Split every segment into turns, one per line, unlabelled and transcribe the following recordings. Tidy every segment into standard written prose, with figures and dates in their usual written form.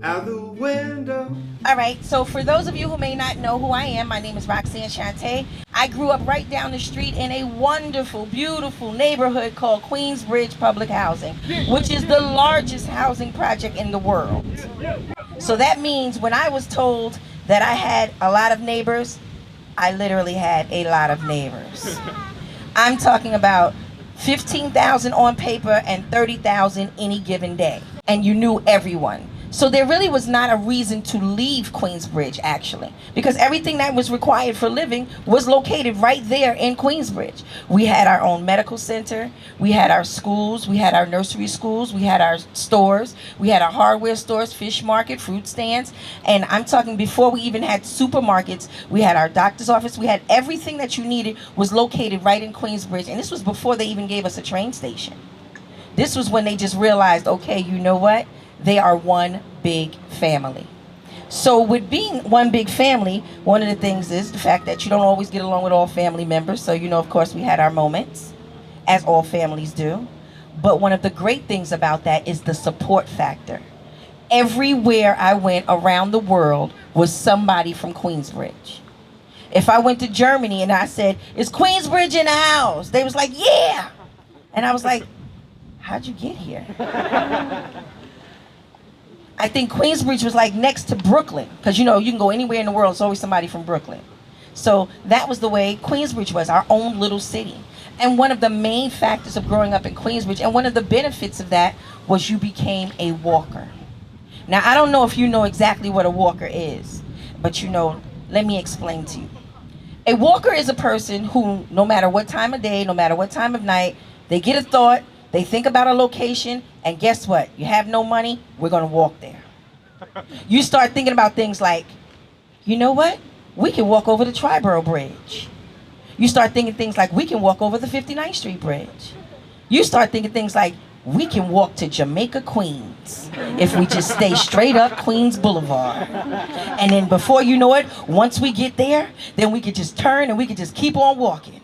Out the window.
All right, so for those of you who may not know who I am, my name is Roxanne Shante. I grew up right down the street in a wonderful, beautiful neighborhood called Queensbridge Public Housing, which is the largest housing project in the world. So that means when I was told that I had a lot of neighbors, I literally had a lot of neighbors. I'm talking about 15,000 on paper and 30,000 any given day. And you knew everyone. So there really was not a reason to leave Queensbridge, actually, because everything that was required for living was located right there in Queensbridge. We had our own medical center, we had our schools, we had our nursery schools, we had our stores, we had our hardware stores, fish market, fruit stands, and I'm talking before we even had supermarkets, we had our doctor's office, we had everything that you needed was located right in Queensbridge, and this was before they even gave us a train station. This was when they just realized, okay, you know what? They are one big family. So with being one big family, one of the things is the fact that you don't always get along with all family members. So, you know, of course, we had our moments, as all families do. But one of the great things about that is the support factor. Everywhere I went around the world was somebody from Queensbridge. If I went to Germany and I said, "Is Queensbridge in the house?" They was like, "Yeah." And I was like, "How'd you get here?" I think Queensbridge was like next to Brooklyn, because you know you can go anywhere in the world, it's always somebody from Brooklyn. So that was the way Queensbridge was, our own little city. And one of the main factors of growing up in Queensbridge, and one of the benefits of that, was you became a walker. Now I don't know if you know exactly what a walker is, but you know, let me explain to you. A walker is a person who, no matter what time of day, no matter what time of night, they get a thought, they think about a location, and guess what? You have no money, we're gonna walk there. You start thinking about things like, you know what? We can walk over the Triborough Bridge. You start thinking things like, we can walk over the 59th Street Bridge. You start thinking things like, we can walk to Jamaica, Queens, if we just stay straight up Queens Boulevard. And then before you know it, once we get there, then we could just turn and we could just keep on walking.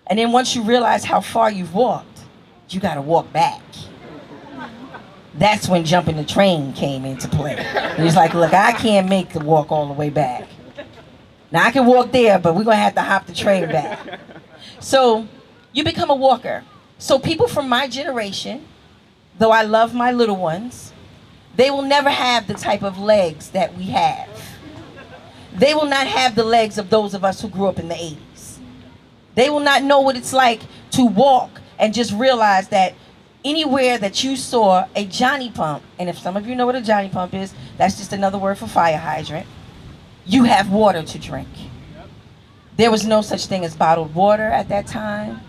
And then once you realize how far you've walked, you gotta walk back. That's when jumping the train came into play. And he's like, look, I can't make the walk all the way back. Now I can walk there, but we're gonna have to hop the train back. So you become a walker. So people from my generation, though I love my little ones, they will never have the type of legs that we have. They will not have the legs of those of us who grew up in the 80s. They will not know what it's like to walk and just realize that anywhere that you saw a Johnny pump, and if some of you know what a Johnny pump is, that's just another word for fire hydrant, you have water to drink. There was no such thing as bottled water at that time.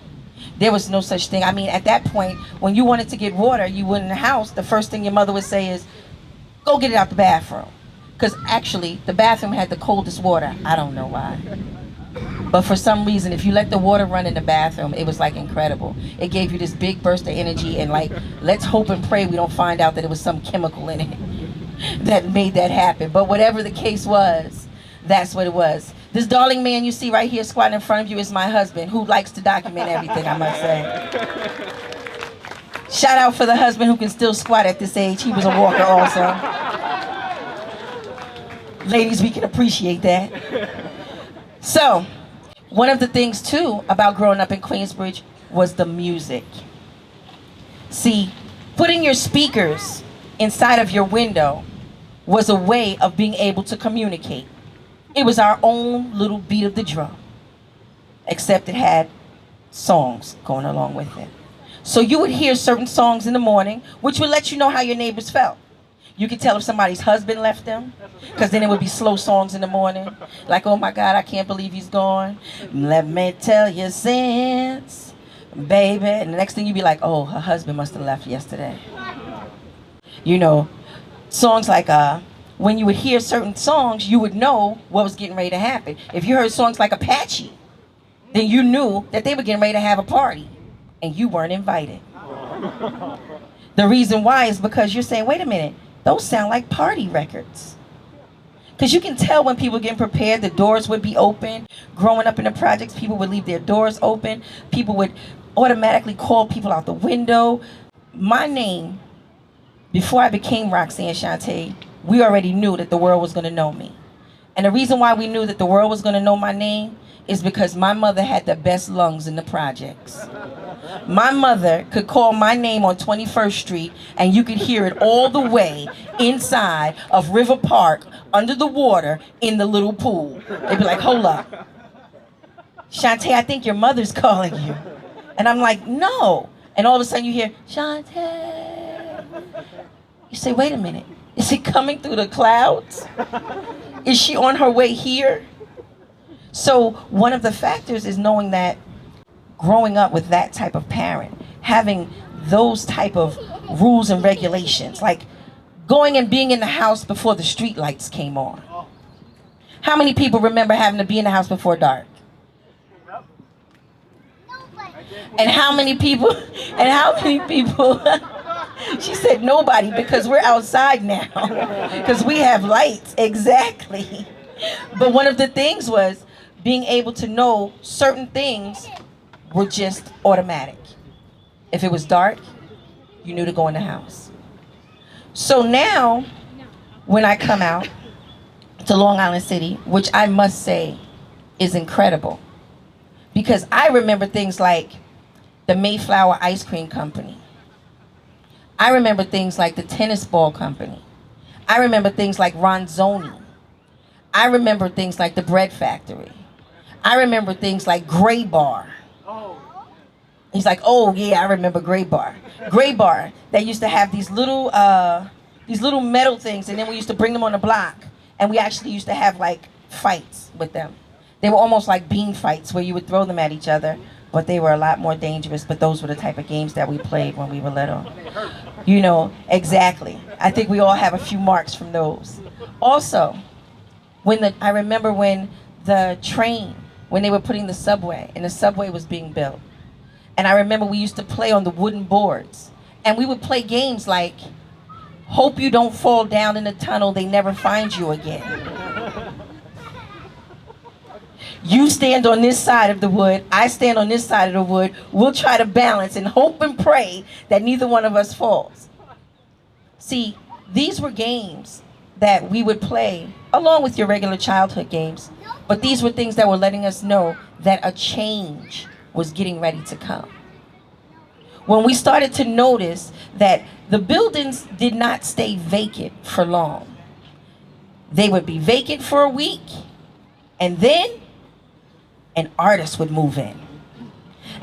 There was no such thing. I mean, at that point, when you wanted to get water, you went in the house, the first thing your mother would say is, go get it out the bathroom. Because actually, the bathroom had the coldest water. I don't know why. But for some reason, if you let the water run in the bathroom, it was like incredible. It gave you this big burst of energy, and like, let's hope and pray we don't find out that it was some chemical in it that made that happen. But whatever the case was, that's what it was. This darling man you see right here squatting in front of you is my husband, who likes to document everything, I must say. Shout out for the husband who can still squat at this age. He was a walker also. Ladies, we can appreciate that. So, one of the things too about growing up in Queensbridge was the music. See, putting your speakers inside of your window was a way of being able to communicate. It was our own little beat of the drum, except it had songs going along with it. So you would hear certain songs in the morning, which would let you know how your neighbors felt. You could tell if somebody's husband left them, because then it would be slow songs in the morning. Like, oh my God, I can't believe he's gone. Let me tell you since, baby. And the next thing you'd be like, oh, her husband must have left yesterday. You know, songs like, when you would hear certain songs, you would know what was getting ready to happen. If you heard songs like Apache, then you knew that they were getting ready to have a party, and you weren't invited. The reason why is because you're saying, wait a minute, those sound like party records. Because you can tell when people getting prepared, the doors would be open. Growing up in the projects, people would leave their doors open. People would automatically call people out the window. my name, before I became Roxanne Shante, we already knew that the world was going to know me. And the reason why we knew that the world was going to know my name is because my mother had the best lungs in the projects. My mother could call my name on 21st Street and you could hear it all the way inside of River Park, under the water, in the little pool. They'd be like, hold up. Shante, I think your mother's calling you. And I'm like, no. And all of a sudden you hear, Shante. You say, wait a minute. Is it coming through the clouds? Is she on her way here? So one of the factors is knowing that growing up with that type of parent, having those type of rules and regulations, like going and being in the house before the street lights came on. How many people remember having to be in the house before dark? And how many people, she said nobody, because we're outside now, because we have lights, exactly. But one of the things was being able to know certain things were just automatic. If it was dark, you knew to go in the house. So now, when I come out to Long Island City, which I must say is incredible, because I remember things like the Mayflower Ice Cream Company. I remember things like the Tennis Ball Company. I remember things like Ronzoni. I remember things like the Bread Factory. I remember things like Gray Bar. He's like, oh yeah, I remember Gray Bar. Gray Bar, they used to have these little metal things, and then we used to bring them on the block, and we actually used to have like fights with them. They were almost like bean fights where you would throw them at each other, but they were a lot more dangerous. But those were the type of games that we played when we were little. You know, exactly. I think we all have a few marks from those. Also, I remember when the train, when they were putting the subway, and the subway was being built. And I remember we used to play on the wooden boards. And we would play games like, hope you don't fall down in the tunnel, they never find you again. You stand on this side of the wood, I stand on this side of the wood. We'll try to balance and hope and pray that neither one of us falls. See, these were games that we would play along with your regular childhood games. But these were things that were letting us know that a change was getting ready to come. When we started to notice that the buildings did not stay vacant for long. They would be vacant for a week, and then an artist would move in.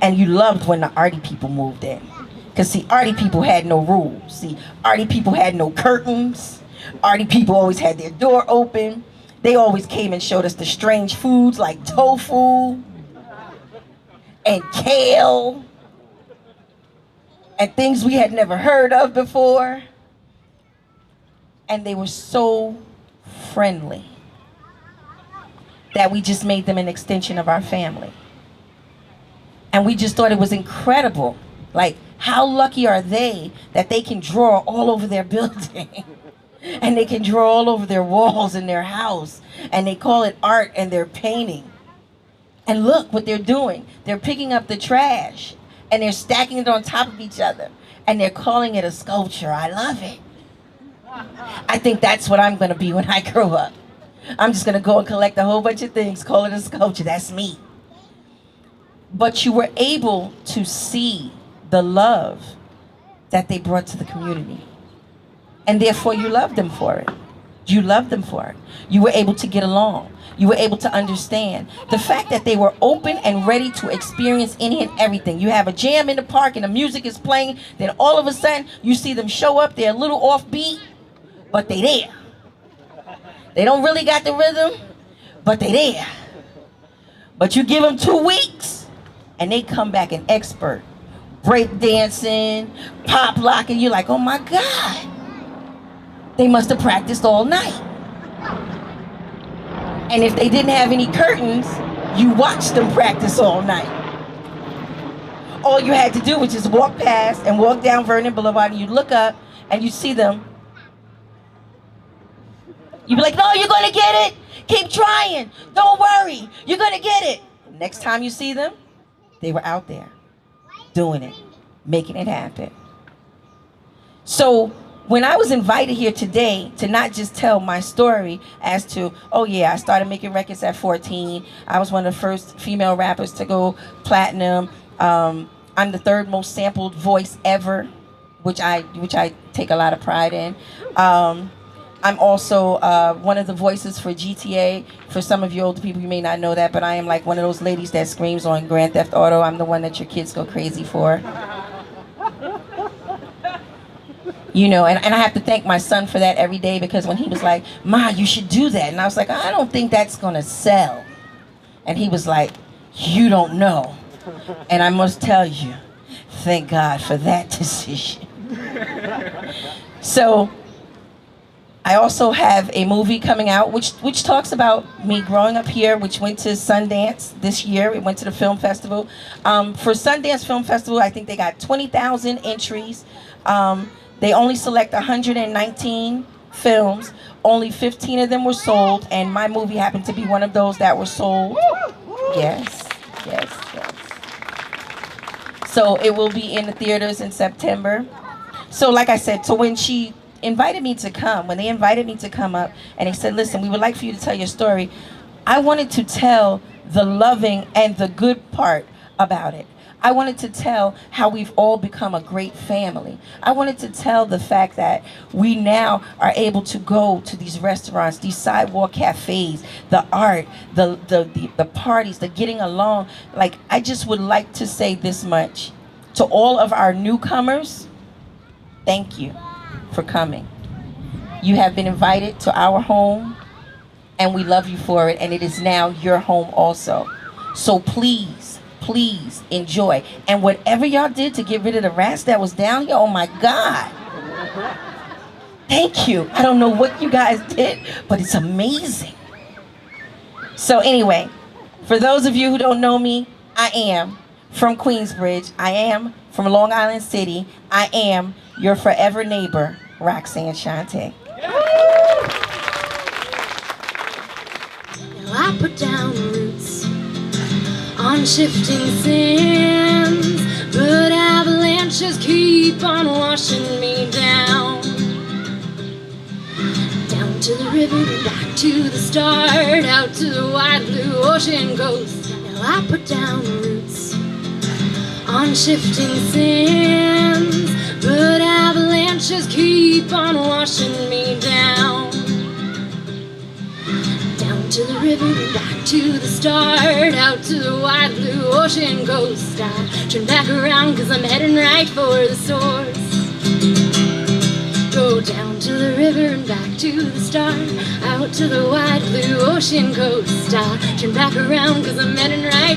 And you loved when the arty people moved in. Because see, arty people had no rules. See, arty people had no curtains. Arty people always had their door open. They always came and showed us the strange foods like tofu and kale and things we had never heard of before. And they were so friendly that we just made them an extension of our family. And we just thought it was incredible. Like, how lucky are they that they can draw all over their building? And they can draw all over their walls in their house. And they call it art, and they're painting. And look what they're doing. They're picking up the trash and they're stacking it on top of each other. And they're calling it a sculpture. I love it. I think that's what I'm going to be when I grow up. I'm just going to go and collect a whole bunch of things, call it a sculpture. That's me. But you were able to see the love that they brought to the community. And therefore you loved them for it. You loved them for it. You were able to get along. You were able to understand the fact that they were open and ready to experience any and everything. You have a jam in the park and the music is playing, then all of a sudden you see them show up. They're a little offbeat, but they there. They don't really got the rhythm, but they there. But you give them 2 weeks and they come back an expert. Break dancing, pop locking. You're like, oh my God. They must have practiced all night. And if they didn't have any curtains, you watched them practice all night. All you had to do was just walk past and walk down Vernon Boulevard, and you look up and you see them. You'd be like, no, you're gonna get it. Keep trying. Don't worry. You're gonna get it. Next time you see them, they were out there doing it, making it happen. So when I was invited here today to not just tell my story as to, oh yeah, I started making records at 14. I was one of the first female rappers to go platinum. I'm the third most sampled voice ever, which I take a lot of pride in. I'm also one of the voices for GTA. For some of you older people, you may not know that, but I am like one of those ladies that screams on Grand Theft Auto. I'm the one that your kids go crazy for. You know, and I have to thank my son for that every day, because when he was like, Ma, you should do that. And I was like, I don't think that's going to sell. And he was like, you don't know. And I must tell you, thank God for that decision. So I also have a movie coming out which talks about me growing up here, which went to Sundance this year. It went to the film festival. For Sundance Film Festival, I think they got 20,000 entries. They only select 119 films. Only 15 of them were sold, and my movie happened to be one of those that were sold. Yes. So it will be in the theaters in September. So like I said, so when she invited me to come, when they invited me to come up and they said, listen, we would like for you to tell your story, I wanted to tell the loving and the good part about it. I wanted to tell how we've all become a great family. I wanted to tell the fact that we now are able to go to these restaurants, these sidewalk cafes, the art, the parties, the getting along. Like, I just would like to say this much. To all of our newcomers, thank you for coming. You have been invited to our home, and we love you for it, and it is now your home also. So please enjoy. And whatever y'all did to get rid of the rats that was down here, oh my God. Thank you. I don't know what you guys did, but it's amazing. So anyway, for those of you who don't know me, I am from Queensbridge. I am from Long Island City. I am your forever neighbor, Roxanne Shante.
Now I put down roots on shifting sands, but avalanches keep on washing me down. Down to the river and back to the start, out to the wide blue ocean coast. Now I put down roots on shifting sands, but avalanches keep on washing me down. To the river and back to the start, out to the wide blue ocean coast. I turn back around 'cause I'm heading right for the source. Go down to the river and back to the start, out to the wide blue ocean coast. I turn back around 'cause I'm heading right